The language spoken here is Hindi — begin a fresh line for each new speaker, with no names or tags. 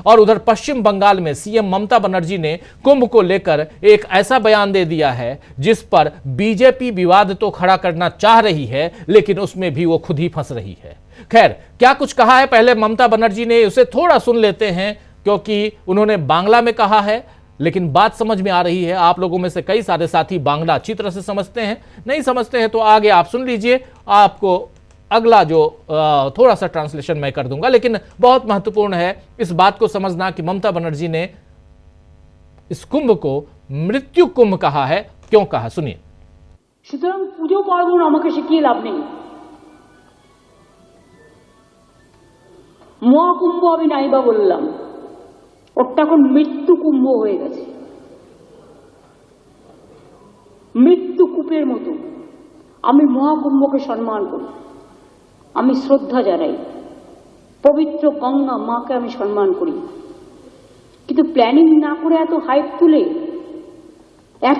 और उधर पश्चिम बंगाल में सीएम ममता बनर्जी ने कुंभ को लेकर एक ऐसा बयान दे दिया है जिस पर बीजेपी विवाद तो खड़ा करना चाह रही है, लेकिन उसमें भी वो खुद ही फंस रही है। खैर, क्या कुछ कहा है पहले ममता बनर्जी ने, उसे थोड़ा सुन लेते हैं, क्योंकि उन्होंने बांग्ला में कहा है, लेकिन बात समझ में आ रही है। आप लोगों में से कई सारे साथी बांग्ला अच्छी तरह से समझते हैं, नहीं समझते हैं तो आगे आप सुन लीजिए, आपको अगला जो थोड़ा सा ट्रांसलेशन मैं कर दूंगा। लेकिन बहुत महत्वपूर्ण है इस बात को समझना कि ममता बनर्जी ने इस कुंभ को मृत्यु कुंभ कहा है। क्यों कहा, सुनिए।
সুতরাং পুজো পার্বণ আমাকে শিখিয়ে লাভ নেই। মহাকুম্ভ আমি নাইবা বললাম, ওটা এখন মৃত্যু কুম্ভ হয়ে গেছে, মৃত্যু কূপের মতো। আমি মহাকুম্ভকে সম্মান করি, আমি শ্রদ্ধা জানাই, পবিত্র গঙ্গা মাকে আমি সম্মান করি, কিন্তু প্ল্যানিং না করে এত হাইপ তুলে